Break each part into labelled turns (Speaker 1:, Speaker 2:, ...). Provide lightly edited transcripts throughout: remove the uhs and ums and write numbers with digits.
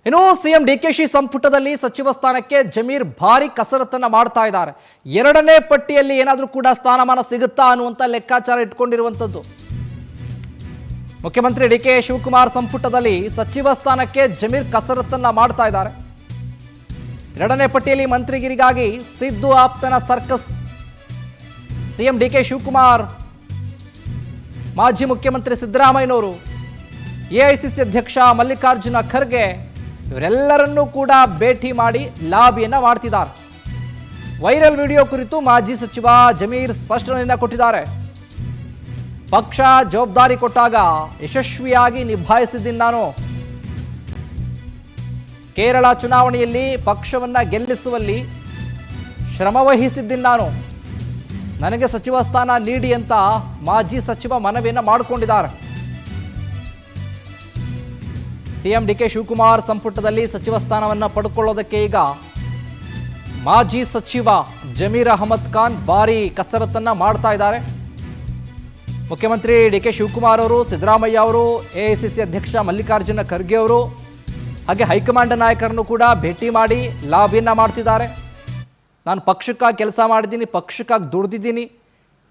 Speaker 1: ಇನ್ನು ಸಿಎಂ ಡಿಕೆಶಿ ಸಂಪುಟದಲ್ಲಿ ಸಚಿವ ಸ್ಥಾನಕ್ಕೆ ಜಮೀರ್ ಭಾರಿ ಕಸರತ್ತನ್ನ ಮಾಡ್ತಾ ಇದ್ದಾರೆ. ಎರಡನೇ ಪಟ್ಟಿಯಲ್ಲಿ ಏನಾದರೂ ಕೂಡ ಸ್ಥಾನಮಾನ ಸಿಗುತ್ತಾ ಅನ್ನುವಂತ ಲೆಕ್ಕಾಚಾರ ಇಟ್ಕೊಂಡಿರುವಂತದ್ದು. ಮುಖ್ಯಮಂತ್ರಿ ಡಿಕೆ ಶಿವಕುಮಾರ್ ಸಂಪುಟದಲ್ಲಿ ಸಚಿವ ಸ್ಥಾನಕ್ಕೆ ಜಮೀರ್ ಕಸರತ್ತನ್ನ ಮಾಡ್ತಾ ಇದ್ದಾರೆ. ಎರಡನೇ ಪಟ್ಟಿಯಲ್ಲಿ ಮಂತ್ರಿಗಿರಿಗಾಗಿ ಸಿದ್ದು ಆಪ್ತನ ಸರ್ಕಸ್. ಸಿಎಂ ಡಿಕೆ ಶಿವಕುಮಾರ್, ಮಾಜಿ ಮುಖ್ಯಮಂತ್ರಿ ಸಿದ್ದರಾಮಯ್ಯನವರು, ಎಐಸಿಸಿ ಅಧ್ಯಕ್ಷ ಮಲ್ಲಿಕಾರ್ಜುನ ಖರ್ಗೆ ಇವರೆಲ್ಲರನ್ನೂ ಕೂಡ ಭೇಟಿ ಮಾಡಿ ಲಾಬಿಯನ್ನ ಮಾಡ್ತಿದ್ದಾರೆ. ವೈರಲ್ ವಿಡಿಯೋ ಕುರಿತು ಮಾಜಿ ಸಚಿವ ಜಮೀರ್ ಸ್ಪಷ್ಟನೆಯನ್ನ ಕೊಟ್ಟಿದ್ದಾರೆ. ಪಕ್ಷ ಜವಾಬ್ದಾರಿ ಕೊಟ್ಟಾಗ ಯಶಸ್ವಿಯಾಗಿ ನಿಭಾಯಿಸಿದ್ದೀನಿ ನಾನು. ಕೇರಳ ಚುನಾವಣೆಯಲ್ಲಿ ಪಕ್ಷವನ್ನ ಗೆಲ್ಲಿಸುವಲ್ಲಿ ಶ್ರಮವಹಿಸಿದ್ದೀನಿ ನಾನು. ನನಗೆ ಸಚಿವ ಸ್ಥಾನ ನೀಡಿ ಅಂತ ಮಾಜಿ ಸಚಿವ ಮನವಿಯನ್ನ ಮಾಡಿಕೊಂಡಿದ್ದಾರೆ. ಸಿಎಂ ಡಿಕೆ ಶಿವಕುಮಾರ್ ಸಂಪುಟದಲ್ಲಿ ಸಚಿವ ಸ್ಥಾನವನ್ನು ಪಡೆದುಕೊಳ್ಳೋದಕ್ಕೆ ಈಗ ಮಾಜಿ ಸಚಿವ ಜಮೀರ್ ಅಹಮದ್ ಖಾನ್ ಭಾರಿ ಕಸರತ್ತನ್ನ ಮಾಡ್ತಾ ಇದ್ದಾರೆ. ಮುಖ್ಯಮಂತ್ರಿ ಡಿಕೆ ಶಿವಕುಮಾರ್ ಅವರು, ಸಿದ್ದರಾಮಯ್ಯ ಅವರು, ಎಐಸಿಸಿ ಅಧ್ಯಕ್ಷ ಮಲ್ಲಿಕಾರ್ಜುನ ಖರ್ಗೆ ಅವರು ಹಾಗೆ ಹೈಕಮಾಂಡ್ ನಾಯಕರನ್ನು ಕೂಡ ಭೇಟಿ ಮಾಡಿ ಲಾಬಿಯನ್ನ ಮಾಡ್ತಿದ್ದಾರೆ. ನಾನು ಪಕ್ಷಕ್ಕಾಗಿ ಕೆಲಸ ಮಾಡಿದ್ದೀನಿ, ಪಕ್ಷಕ್ಕಾಗಿ ದುಡಿದಿದ್ದೀನಿ,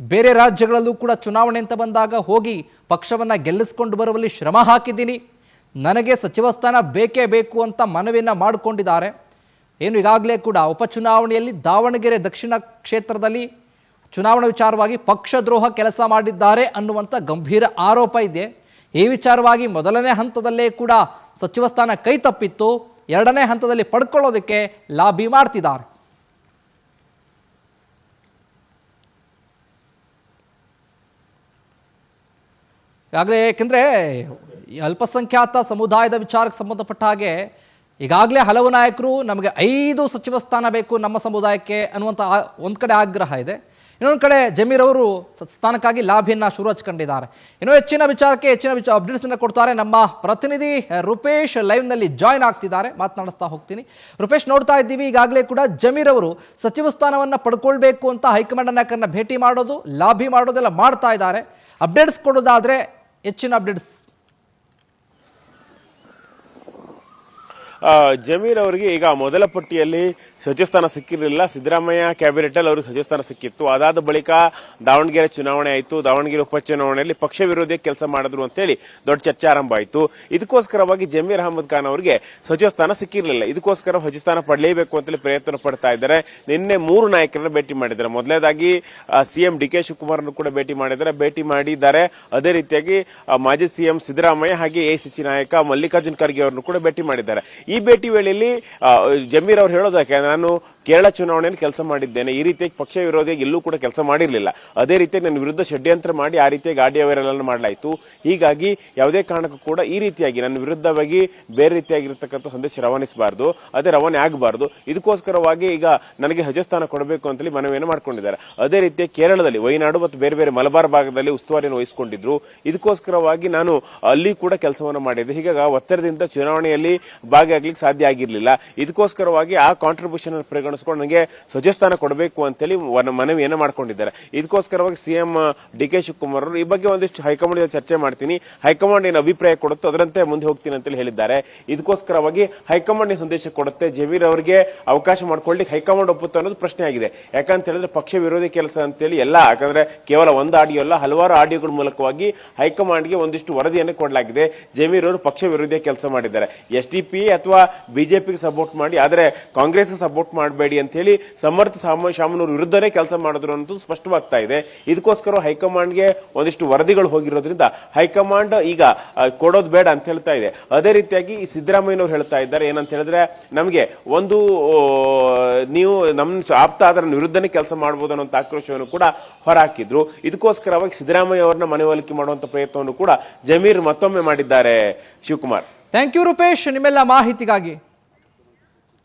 Speaker 1: ಬೇರೆ ರಾಜ್ಯಗಳಲ್ಲೂ ಕೂಡ ಚುನಾವಣೆ ಅಂತ ಬಂದಾಗ ಹೋಗಿ ಪಕ್ಷವನ್ನು ಗೆಲ್ಲಿಸ್ಕೊಂಡು ಬರುವಲ್ಲಿ ಶ್ರಮ ಹಾಕಿದ್ದೀನಿ, ನನಗೆ ಸಚಿವ ಸ್ಥಾನ ಬೇಕೇ ಬೇಕು ಅಂತ ಮನವಿಯನ್ನು ಮಾಡಿಕೊಂಡಿದ್ದಾರೆ. ಏನು ಈಗಾಗಲೇ ಕೂಡ ಉಪಚುನಾವಣೆಯಲ್ಲಿ ದಾವಣಗೆರೆ ದಕ್ಷಿಣ ಕ್ಷೇತ್ರದಲ್ಲಿ ಚುನಾವಣಾ ವಿಚಾರವಾಗಿ ಪಕ್ಷದ್ರೋಹ ಕೆಲಸ ಮಾಡಿದ್ದಾರೆ ಅನ್ನುವಂಥ ಗಂಭೀರ ಆರೋಪ ಇದೆ. ಈ ವಿಚಾರವಾಗಿ ಮೊದಲನೇ ಹಂತದಲ್ಲೇ ಕೂಡ ಸಚಿವ ಸ್ಥಾನ ಕೈ ತಪ್ಪಿತ್ತು. ಎರಡನೇ ಹಂತದಲ್ಲಿ ಪಡ್ಕೊಳ್ಳೋದಕ್ಕೆ ಲಾಬಿ ಮಾಡ್ತಿದ್ದಾರೆ. ಈಗಾಗಲೇ ಏಕೆಂದರೆ ಅಲ್ಪಸಂಖ್ಯಾತ ಸಮುದಾಯದ ವಿಚಾರಕ್ಕೆ ಸಂಬಂಧಪಟ್ಟ ಹಾಗೆ ಈಗಾಗಲೇ ಹಲವು ನಾಯಕರು ನಮಗೆ 5 ಸಚಿವ ಸ್ಥಾನ ಬೇಕು ನಮ್ಮ ಸಮುದಾಯಕ್ಕೆ ಅನ್ನುವಂಥ ಒಂದು ಕಡೆ ಆಗ್ರಹ ಇದೆ. ಇನ್ನೊಂದು ಕಡೆ ಜಮೀರ್ ಅವರು ಸ್ಥಾನಕ್ಕಾಗಿ ಲಾಭಿಯನ್ನು ಶುರು ಹಚ್ಕೊಂಡಿದ್ದಾರೆ. ಇನ್ನೂ ಹೆಚ್ಚಿನ ವಿಚಾರಕ್ಕೆ ಹೆಚ್ಚಿನ ಅಪ್ಡೇಟ್ಸನ್ನು ಕೊಡ್ತಾರೆ ನಮ್ಮ ಪ್ರತಿನಿಧಿ ರೂಪೇಶ್ ಲೈವ್ನಲ್ಲಿ ಜಾಯ್ನ್ ಆಗ್ತಿದ್ದಾರೆ. ಮಾತನಾಡಿಸ್ತಾ ಹೋಗ್ತೀನಿ. ರೂಪೇಶ್, ನೋಡ್ತಾ ಇದ್ದೀವಿ ಈಗಾಗಲೇ ಕೂಡ ಜಮೀರ್ ಅವರು ಸಚಿವ ಸ್ಥಾನವನ್ನು ಪಡ್ಕೊಳ್ಬೇಕು ಅಂತ ಹೈಕಮಾಂಡ್ ನಾಯಕರನ್ನ ಭೇಟಿ ಮಾಡೋದು, ಲಾಭಿ ಮಾಡೋದೆಲ್ಲ ಮಾಡ್ತಾ ಇದ್ದಾರೆ. ಅಪ್ಡೇಟ್ಸ್ ಕೊಡೋದಾದ್ರೆ ಹೆಚ್ಚಿನ ಅಪ್ಡೇಟ್ಸ್.
Speaker 2: ಜಮೀರ್ ಅವರಿಗೆ ಈಗ ಮೊದಲ ಪಟ್ಟಿಯಲ್ಲಿ ಸಚಿವ ಸ್ಥಾನ ಸಿಕ್ಕಿರಲಿಲ್ಲ. ಸಿದ್ದರಾಮಯ್ಯ ಕ್ಯಾಬಿನೆಟ್ ಅಲ್ಲಿ ಅವರಿಗೆ ಸಚಿವ ಸ್ಥಾನ ಸಿಕ್ಕಿತ್ತು. ಅದಾದ ಬಳಿಕ ದಾವಣಗೆರೆ ಚುನಾವಣೆ ಆಯಿತು. ದಾವಣಗೆರೆ ಉಪಚುನಾವಣೆಯಲ್ಲಿ ಪಕ್ಷ ವಿರೋಧಿ ಕೆಲಸ ಮಾಡಿದ್ರು ಅಂತೇಳಿ ದೊಡ್ಡ ಚರ್ಚೆ ಆರಂಭ ಆಯಿತು. ಇದಕ್ಕೋಸ್ಕರವಾಗಿ ಜಮೀರ್ ಅಹಮದ್ ಖಾನ್ ಅವರಿಗೆ ಸಚಿವ ಸ್ಥಾನ ಸಿಕ್ಕಿರಲಿಲ್ಲ. ಇದಕ್ಕೋಸ್ಕರ ಸಚಿವ ಸ್ಥಾನ ಪಡೆಯಲೇಬೇಕು ಅಂತೇಳಿ ಪ್ರಯತ್ನ ಪಡ್ತಾ ಇದ್ದಾರೆ. ನಿನ್ನೆ 3 ನಾಯಕರನ್ನ ಭೇಟಿ ಮಾಡಿದ್ದಾರೆ. ಮೊದಲನೇದಾಗಿ ಸಿಎಂ ಡಿಕೆ ಶಿವಕುಮಾರ್ ಕೂಡ ಭೇಟಿ ಮಾಡಿದ್ದಾರೆ. ಅದೇ ರೀತಿಯಾಗಿ ಮಾಜಿ ಸಿಎಂ ಸಿದ್ದರಾಮಯ್ಯ ಹಾಗೆ ಎಐಸಿಸಿ ನಾಯಕ ಮಲ್ಲಿಕಾರ್ಜುನ ಖರ್ಗೆ ಅವರನ್ನು ಕೂಡ ಭೇಟಿ ಮಾಡಿದ್ದಾರೆ. ಈ ಭೇಟಿ ವೇಳೆಯಲ್ಲಿ ಜಮೀರ್ ಅವರು ಹೇಳೋದಕ್ಕೆ, ನಾನು ಕೇರಳ ಚುನಾವಣೆಯಲ್ಲಿ ಕೆಲಸ ಮಾಡಿದ್ದೇನೆ, ಈ ರೀತಿಯಾಗಿ ಪಕ್ಷ ವಿರೋಧಿಯಾಗಿ ಎಲ್ಲೂ ಕೂಡ ಕೆಲಸ ಮಾಡಿರಲಿಲ್ಲ. ಅದೇ ರೀತಿಯಾಗಿ ನನ್ನ ವಿರುದ್ಧ ಷಡ್ಯಂತ್ರ ಮಾಡಿ ಆ ರೀತಿಯಾಗಿ ಆಡಿಯೋ ವೈರಲ್ ಅನ್ನು ಮಾಡಲಾಯಿತು. ಹೀಗಾಗಿ ಯಾವುದೇ ಕಾರಣಕ್ಕೂ ಕೂಡ ಈ ರೀತಿಯಾಗಿ ನನ್ನ ವಿರುದ್ಧವಾಗಿ ಬೇರೆ ರೀತಿಯಾಗಿರ್ತಕ್ಕಂಥ ಸಂದೇಶ ರವಾನಿಸಬಾರದು, ಅದೇ ರವಾನೆ ಆಗಬಾರದು. ಇದಕ್ಕೋಸ್ಕರವಾಗಿ ಈಗ ನನಗೆ ಸಚಿವ ಸ್ಥಾನ ಕೊಡಬೇಕು ಅಂತೇಳಿ ಮನವಿಯನ್ನು ಮಾಡ್ಕೊಂಡಿದ್ದಾರೆ. ಅದೇ ರೀತಿಯಾಗಿ ಕೇರಳದಲ್ಲಿ ವಯನಾಡು ಮತ್ತು ಬೇರೆ ಬೇರೆ ಮಲಬಾರ್ ಭಾಗದಲ್ಲಿ ಉಸ್ತುವಾರಿಯನ್ನು ವಹಿಸಿಕೊಂಡಿದ್ರು. ಇದಕ್ಕೋಸ್ಕರವಾಗಿ ನಾನು ಅಲ್ಲಿ ಕೂಡ ಕೆಲಸವನ್ನು ಮಾಡಿದ್ದೆ. ಹೀಗಾಗಿ ಒತ್ತಡದಿಂದ ಚುನಾವಣೆಯಲ್ಲಿ ಭಾಗಿಯಾಗ್ಲಿಕ್ಕೆ ಸಾಧ್ಯ ಆಗಿರಲಿಲ್ಲ. ಇದಕ್ಕೋಸ್ಕರವಾಗಿ ಆ ಕಾಂಟ್ರಿಬ್ಯೂಷನ್ ಪರಿಗಣಿಸಿಕೊಂಡು ನನಗೆ ಸಚಿವ ಸ್ಥಾನ ಕೊಡಬೇಕು ಅಂತೇಳಿ ಮನವಿಯನ್ನು ಮಾಡ್ಕೊಂಡಿದ್ದಾರೆ. ಇದಕ್ಕೋಸ್ಕರವಾಗಿ ಸಿಎಂ ಡಿಕೆ ಶಿವಕುಮಾರ್ ಅವರು ಈ ಬಗ್ಗೆ ಒಂದಿಷ್ಟು ಹೈಕಮಾಂಡ್ ಚರ್ಚೆ ಮಾಡ್ತೀನಿ, ಹೈಕಮಾಂಡ್ ಏನು ಅಭಿಪ್ರಾಯ ಕೊಡುತ್ತೋ ಅದರಂತೆ ಮುಂದೆ ಹೋಗ್ತೀನಿ ಅಂತೇಳಿ ಹೇಳಿದ್ದಾರೆ. ಇದಕ್ಕೋಸ್ಕರವಾಗಿ ಹೈಕಮಾಂಡ್ ಸಂದೇಶ ಕೊಡುತ್ತೆ, ಜಮೀರ್ ಅವರಿಗೆ ಅವಕಾಶ ಮಾಡ್ಕೊಳ್ಳಿಕ್ಕೆ ಹೈಕಮಾಂಡ್ ಒಪ್ಪುತ್ತೆ ಅನ್ನೋದು ಪ್ರಶ್ನೆ ಆಗಿದೆ. ಯಾಕಂತ ಹೇಳಿದ್ರೆ ಪಕ್ಷ ವಿರೋಧಿ ಕೆಲಸ ಅಂತೇಳಿ ಎಲ್ಲ, ಯಾಕಂದ್ರೆ ಕೇವಲ ಒಂದು ಆಡಿಯೋ ಅಲ್ಲ, ಹಲವಾರು ಆಡಿಯೋಗಳ ಮೂಲಕವಾಗಿ ಹೈಕಮಾಂಡ್ಗೆ ಒಂದಿಷ್ಟು ವರದಿಯನ್ನು ಕೊಡಲಾಗಿದೆ. ಜಮೀರ್ ಅವರು ಪಕ್ಷ ವಿರೋಧಿ ಕೆಲಸ ಮಾಡಿದ್ದಾರೆ, ಎಸ್ಡಿಪಿ ಅಥವಾ ಬಿಜೆಪಿಗೆ ಸಪೋರ್ಟ್ ಮಾಡಿ, ಆದರೆ ಕಾಂಗ್ರೆಸ್ಗೆ ಸಪೋರ್ಟ್ ಮಾಡಬೇಡಿ ಅಂತ ಹೇಳಿ ಸಮರ್ಥ ಶಾಮನೂರ್ ವಿರುದ್ಧನೇ ಕೆಲಸ ಮಾಡಿದ್ರು ಅನ್ನೋದು ಸ್ಪಷ್ಟವಾಗ್ತಾ ಇದೆ. ಇದಕ್ಕೋಸ್ಕರ ಹೈಕಮಾಂಡ್ಗೆ ಒಂದಿಷ್ಟು ವರದಿಗಳು ಹೋಗಿರೋದ್ರಿಂದ ಹೈಕಮಾಂಡ್ ಈಗ ಕೊಡೋದು ಬೇಡ ಅಂತ ಹೇಳ್ತಾ ಇದೆ. ಅದೇ ರೀತಿಯಾಗಿ ಸಿದ್ದರಾಮಯ್ಯನವರು ಹೇಳ್ತಾ ಇದ್ದಾರೆ, ಏನಂತ ಹೇಳಿದ್ರೆ ನಮಗೆ ಒಂದು ನೀವು ನಮ್ಮ ಆಪ್ತ ಆದ್ರೆ ವಿರುದ್ಧನೇ ಕೆಲಸ ಮಾಡಬಹುದು ಅನ್ನೋ ಆಕ್ರೋಶವನ್ನು ಕೂಡ ಹೊರಹಾಕಿದ್ರು. ಇದಕ್ಕೋಸ್ಕರವಾಗಿ ಸಿದ್ದರಾಮಯ್ಯ ಅವರನ್ನ ಮನವೊಲಿಕೆ ಮಾಡುವಂತ ಪ್ರಯತ್ನವನ್ನು ಕೂಡ ಜಮೀರ್ ಮತ್ತೊಮ್ಮೆ ಮಾಡಿದ್ದಾರೆ. ಶಿವಕುಮಾರ್,
Speaker 1: ಥ್ಯಾಂಕ್ ಯು ರೂಪೇಶ್, ನಿಮ್ಮೆಲ್ಲ ಮಾಹಿತಿಗಾಗಿ.